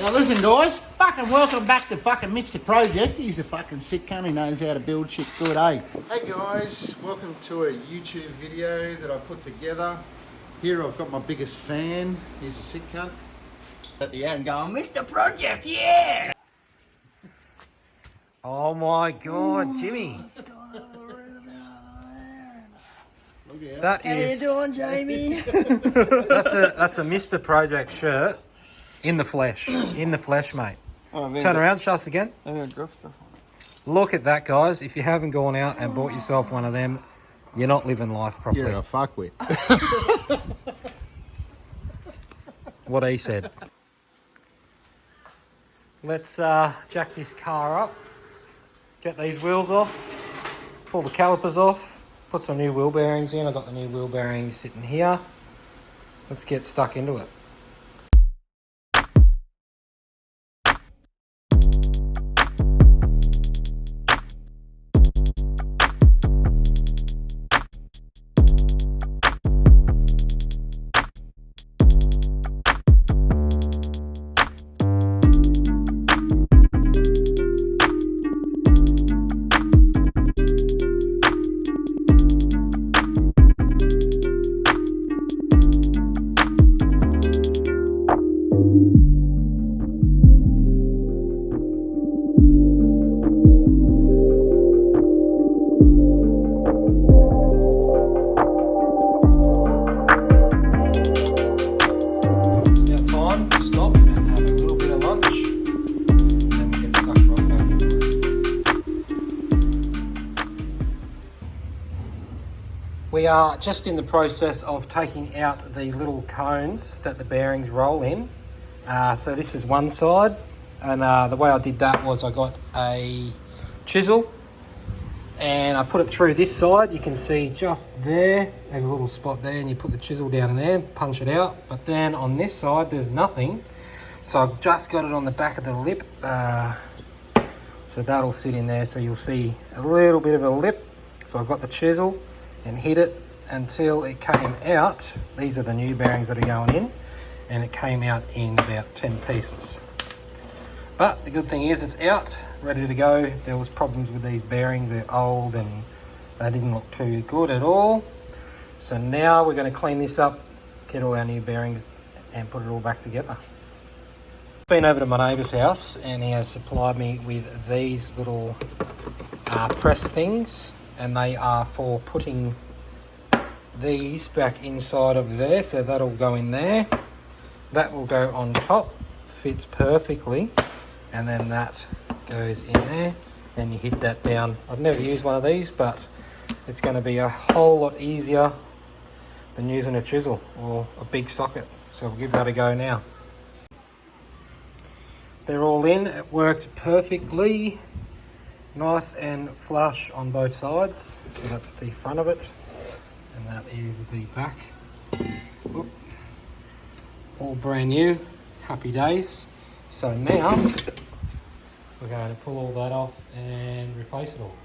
Now listen guys, fucking welcome back to fucking Mr. Project. He's a fucking sick cunt, he knows how to build shit good, eh? Hey guys, welcome to a YouTube video that I put together. Here I've got my biggest fan, he's a sick cunt. At the end going, Mr. Project, yeah! Oh my god, Jimmy. That is. How you doing, Jamie? That's a Mr. Project shirt in the flesh. In the flesh, mate. Turn around, show us again. Look at that, guys. If you haven't gone out and bought yourself one of them, you're not living life properly. You're a fuckwit. What he said. Let's jack this car up. Get these wheels off. Pull the calipers off. Put some new wheel bearings in. I've got the new wheel bearings sitting here. Let's get stuck into it. We are just in the process of taking out the little cones that the bearings roll in. So this is one side, and the way I did that was I got a chisel and I put it through this side. You can see just there's a little spot there, and you put the chisel down in there, punch it out. But then on this side there's nothing, so I've just got it on the back of the lip, so that'll sit in there, so you'll see a little bit of a lip. So I've got the chisel and hit it until it came out. These are the new bearings that are going in, and it came out in about 10 pieces. But the good thing is it's out, ready to go. There was problems with these bearings, they're old and they didn't look too good at all. So now we're going to clean this up, get all our new bearings and put it all back together. Been over to my neighbour's house and he has supplied me with these little press things, and they are for putting these back inside of there, so that'll go in there. That will go on top, fits perfectly, and then that goes in there, and you hit that down. I've never used one of these, but it's going to be a whole lot easier than using a chisel or a big socket, so we'll give that a go now. They're all in, it worked perfectly. Nice and flush on both sides. So that's the front of it, and that is the back. Oop. All brand new, happy days. So now we're going to pull all that off and replace it all.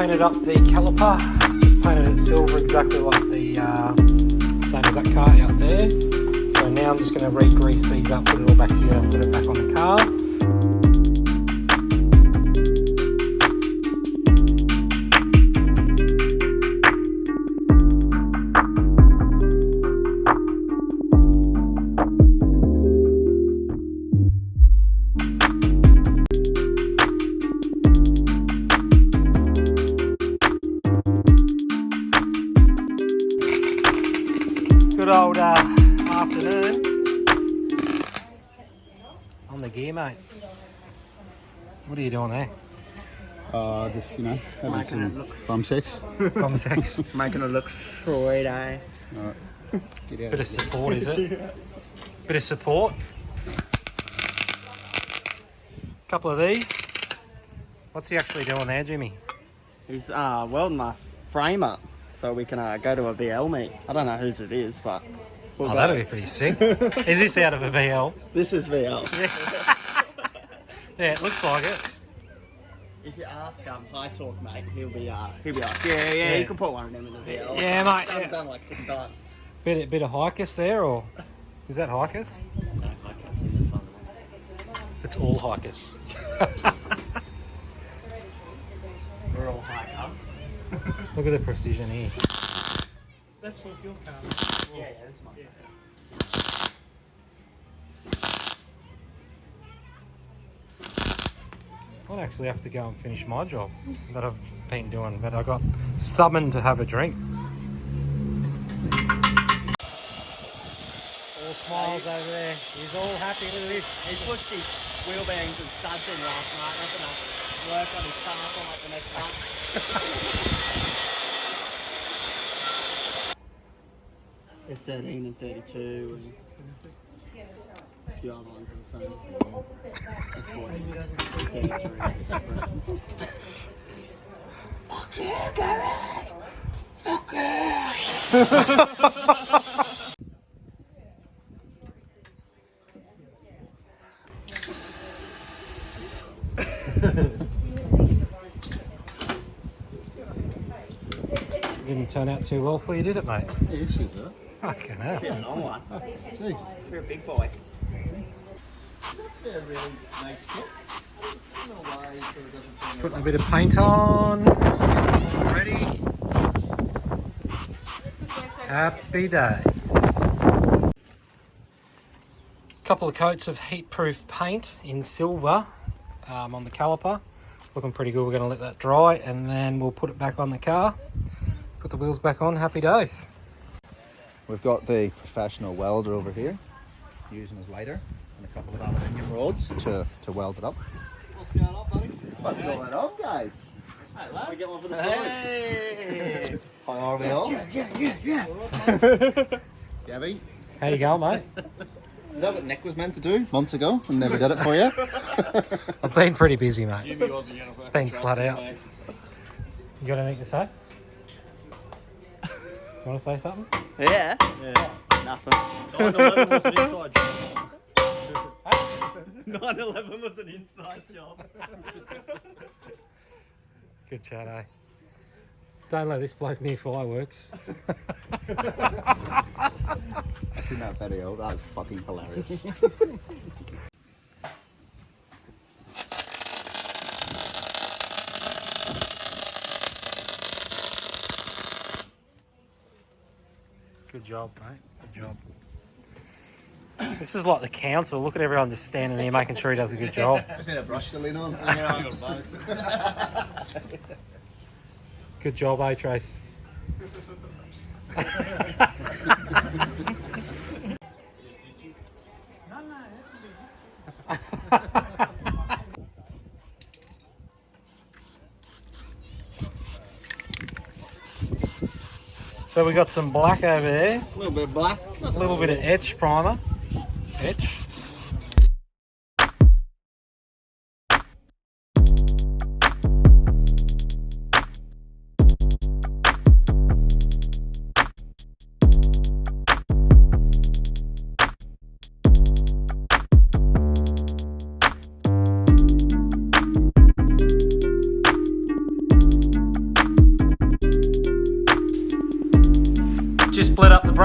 painted up the caliper. Just painted it silver, exactly like the same as that car out there. So now I'm just going to re-grease these up, put it all back together and put it back on the car. Good old afternoon on the gear, mate. What are you doing there? Just, you know, having some bum sex. Bum sex. Making it look sweet, eh? Alright, get out Bit of support, is it? Bit of support. Couple of these. What's he actually doing there, Jimmy? He's welding my frame up so we can go to a VL meet. I don't know whose it is, but we'll go. That'll be pretty sick. Is this out of a VL? This is VL. Yeah, it looks like it. If you ask High Talk, mate, he'll be like, yeah, you can put one of them in the VL. Yeah, mate. I've done like 6 times. Bit of Hikers there, or is that Hikers? No, I can't see this one. It's all Hikers. We're all hikers. Look at the precision here. That's what your car. Yeah, that's mine. I'd actually have to go and finish my job that I've been doing, but I got summoned to have a drink. All smiles over there. He's all happy with this. He pushed his wheel bearings and studs in last night. Not gonna work on his sample like the next month. It's 13 and 32 and a few other ones are the same. It's 40, 33. Didn't turn out too well for you, did it, mate? Yeah, issues, huh? Fucking hell. Yeah, an long one. Jeez. You're a big boy. That's a really nice kit. No way, so it doesn't turn Putting a bit of paint on. Ready. Happy days. Couple of coats of heat-proof paint in silver on the caliper. Looking pretty good. We're going to let that dry and then we'll put it back on the car. Put the wheels back on. Happy days. We've got the professional welder over here using his lighter and a couple of aluminium rods to weld it up. What's going on, buddy? What's going on, guys? Hey, lad. Get one for the story. Hey! How are we all? Yeah. Gabby, How you going, mate? is that what Nick was meant to do months ago and never did it for you? I've been pretty busy, mate. Jimmy wasn't going to Been flat out. You got anything to say? You want to say something? Yeah. Nothing. 9/11 was an inside job. 9/11 was an inside job. Good chat, eh? Don't let this bloke near fireworks. I've seen that video, that was fucking hilarious. Good job, mate. Good job. This is like the council. Look at everyone just standing there making sure he does a good job. Just need a brush to lean on. Yeah, I got both. Good job, eh, Trace? So we got some black over there, A little bit of black. a little bit of etch primer. Etch.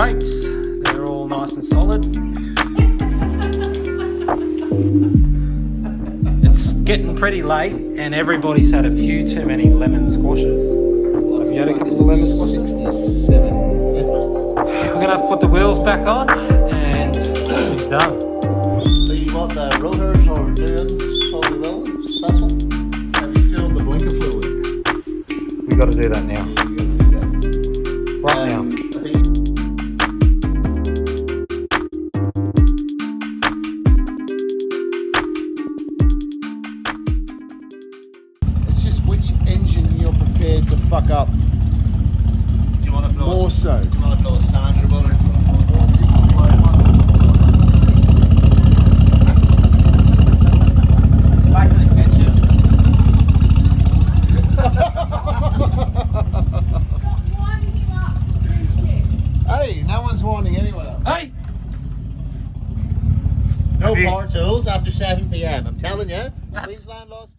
brakes. They're all nice and solid. It's getting pretty late and everybody's had a few too many lemon squashes. Have you had a couple of lemon squashes? 67. We're going to have to put the wheels back on and it's done. So you want the rotors or doing solid welding? Special? Have you filled the blinker fluid? We got to do that now. You gotta do that. Right now. I think it's just which engine you're prepared to fuck up Do you want to blow more so. Do you want to blow a standard or back to the kitchen? Hey, no one's winding anyone up. Hey! No Have you- power tools after 7 p.m. I'm telling you. Queensland laws.